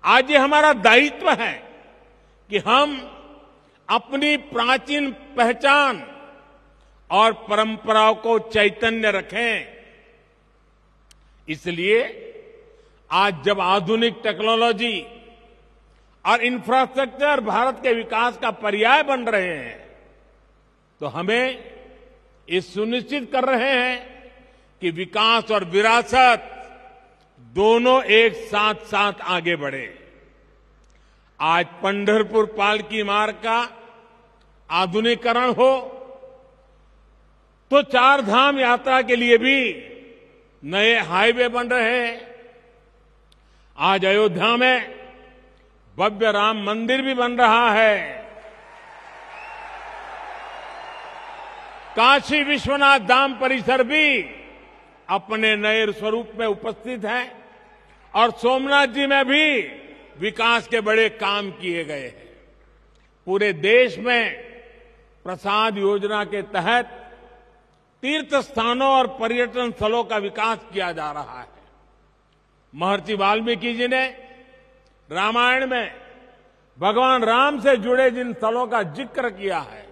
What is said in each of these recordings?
आज ये हमारा दायित्व है कि हम अपनी प्राचीन पहचान और परंपराओं को चैतन्य रखें। इसलिए आज जब आधुनिक टेक्नोलॉजी और इंफ्रास्ट्रक्चर भारत के विकास का पर्याय बन रहे हैं, तो हमें ये सुनिश्चित कर रहे हैं कि विकास और विरासत दोनों एक साथ साथ आगे बढ़े। आज पंढरपुर पालकी मार्ग का आधुनिकीकरण हो तो चार धाम यात्रा के लिए भी नए हाईवे बन रहे हैं। आज अयोध्या में भव्य राम मंदिर भी बन रहा है। काशी विश्वनाथ धाम परिसर भी अपने नए स्वरूप में उपस्थित है और सोमनाथ जी में भी विकास के बड़े काम किए गए हैं। पूरे देश में प्रसाद योजना के तहत तीर्थ स्थानों और पर्यटन स्थलों का विकास किया जा रहा है। महर्षि वाल्मीकि जी ने रामायण में भगवान राम से जुड़े जिन स्थलों का जिक्र किया है,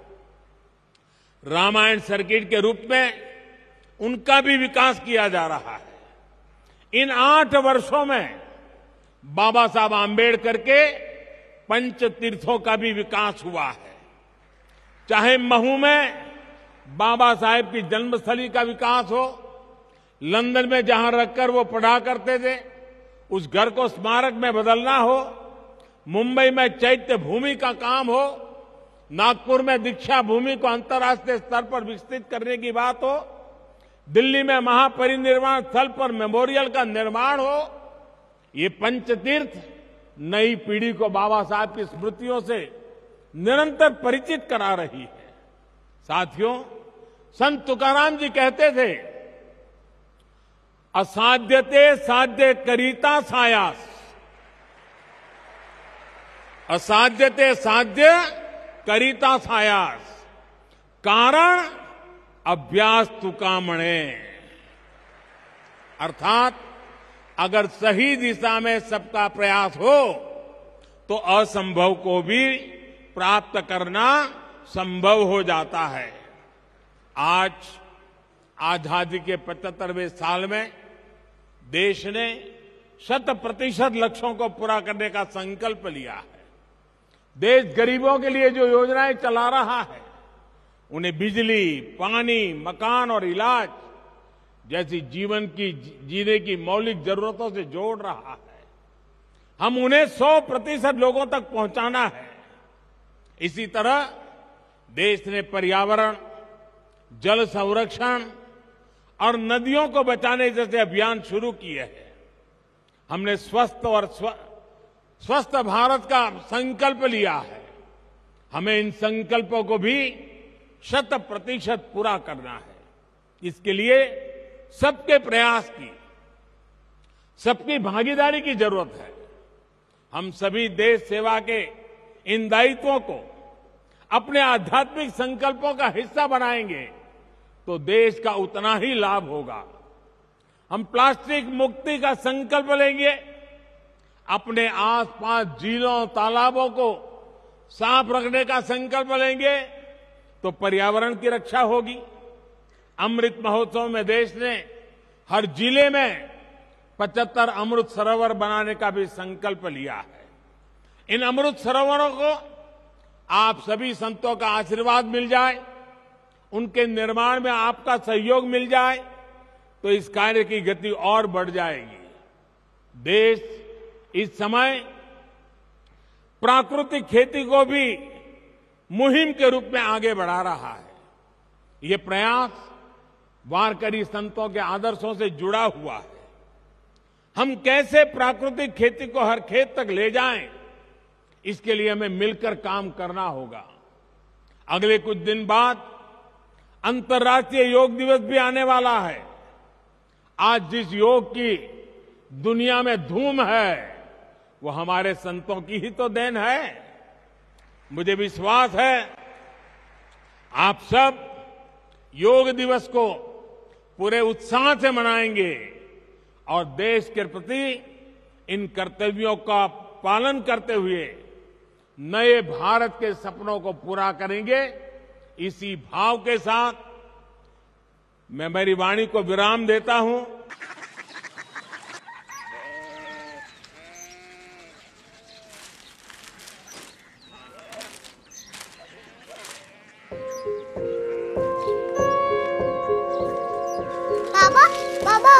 रामायण सर्किट के रूप में उनका भी विकास किया जा रहा है। इन 8 वर्षों में बाबा साहब आंबेडकर के पंच तीर्थों का भी विकास हुआ है। चाहे महू में बाबा साहेब की जन्मस्थली का विकास हो, लंदन में जहां रखकर वो पढ़ा करते थे उस घर को स्मारक में बदलना हो, मुंबई में चैत्य भूमि का काम हो, नागपुर में दीक्षा भूमि को अंतर्राष्ट्रीय स्तर पर विकसित करने की बात हो, दिल्ली में महापरिनिर्वाण स्थल पर मेमोरियल का निर्माण हो, ये पंचतीर्थ नई पीढ़ी को बाबा साहब की स्मृतियों से निरंतर परिचित करा रही है। साथियों, संत तुकाराम जी कहते थे, असाध्यते साध्य करीता सायास, असाध्यते साध्य करीता सायास, कारण अभ्यास तुकामणे। अर्थात अगर सही दिशा में सबका प्रयास हो तो असंभव को भी प्राप्त करना संभव हो जाता है। आज आजादी के 75वें साल में देश ने 100% लक्ष्यों को पूरा करने का संकल्प लिया है। देश गरीबों के लिए जो योजनाएं चला रहा है, उन्हें बिजली, पानी, मकान और इलाज जैसी जीवन की जीने की मौलिक जरूरतों से जोड़ रहा है। हम उन्हें 100% लोगों तक पहुंचाना है। इसी तरह देश ने पर्यावरण, जल संरक्षण और नदियों को बचाने जैसे अभियान शुरू किए हैं। हमने स्वस्थ भारत का संकल्प लिया है। हमें इन संकल्पों को भी 100% पूरा करना है। इसके लिए सबके प्रयास की, सबकी भागीदारी की जरूरत है। हम सभी देश सेवा के इन दायित्वों को अपने आध्यात्मिक संकल्पों का हिस्सा बनाएंगे तो देश का उतना ही लाभ होगा। हम प्लास्टिक मुक्ति का संकल्प लेंगे, अपने आसपास झीलों, तालाबों को साफ रखने का संकल्प लेंगे तो पर्यावरण की रक्षा होगी। अमृत महोत्सव में देश ने हर जिले में 75 अमृत सरोवर बनाने का भी संकल्प लिया है। इन अमृत सरोवरों को आप सभी संतों का आशीर्वाद मिल जाए, उनके निर्माण में आपका सहयोग मिल जाए तो इस कार्य की गति और बढ़ जाएगी। देश इस समय प्राकृतिक खेती को भी मुहिम के रूप में आगे बढ़ा रहा है। ये प्रयास वारकरी संतों के आदर्शों से जुड़ा हुआ है। हम कैसे प्राकृतिक खेती को हर खेत तक ले जाएं, इसके लिए हमें मिलकर काम करना होगा। अगले कुछ दिन बाद अंतर्राष्ट्रीय योग दिवस भी आने वाला है। आज जिस योग की दुनिया में धूम है, वो हमारे संतों की ही तो देन है। मुझे विश्वास है आप सब योग दिवस को पूरे उत्साह से मनाएंगे और देश के प्रति इन कर्तव्यों का पालन करते हुए नए भारत के सपनों को पूरा करेंगे। इसी भाव के साथ मैं मेरी वाणी को विराम देता हूं। बाबा, बाबा।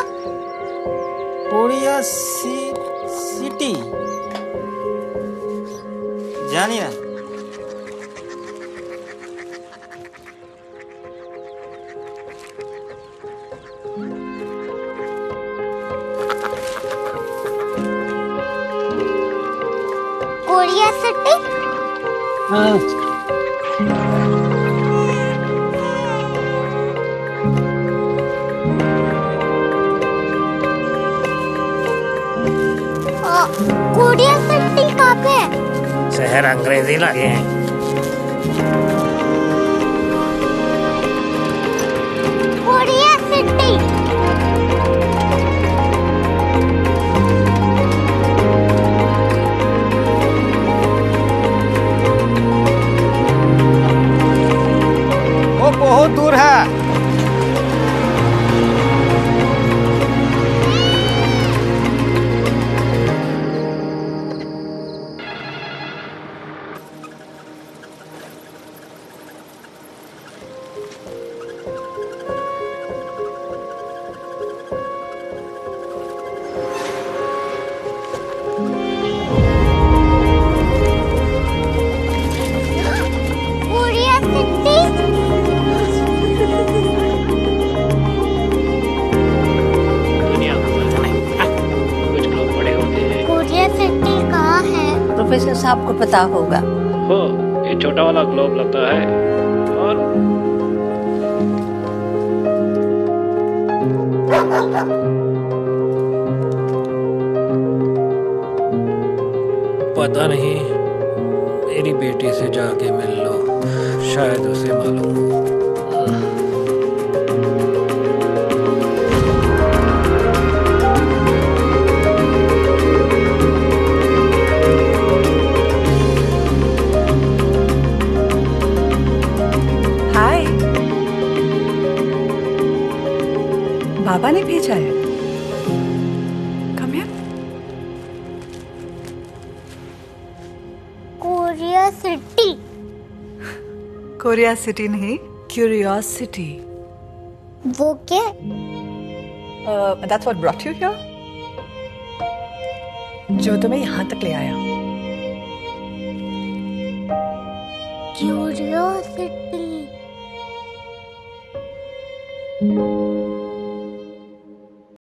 कोरिया सिटी जानी ना। Korea city? कोरिया सिटी कहाँ पे है? शहर अंग्रेजी लगे हैं। Korea city. वो बहुत दूर है। Korea city? दुनिया कुछ लोग बड़े होते हैं। कोरिया सिटी कहाँ है? प्रोफेसर साहब को पता होगा। हो, ये छोटा वाला ग्लोब लगता है और पता नहीं, मेरी बेटी से जाके मिल लो, शायद उसे मालूम हो। हाय, बाबा ने भेजा है। Come here. Korea city. Korea city नहीं, क्यूरियोसिटी। वो क्या? That's what brought you here? जो तुम्हें यहाँ तक ले आया। क्यूरियोसिटी।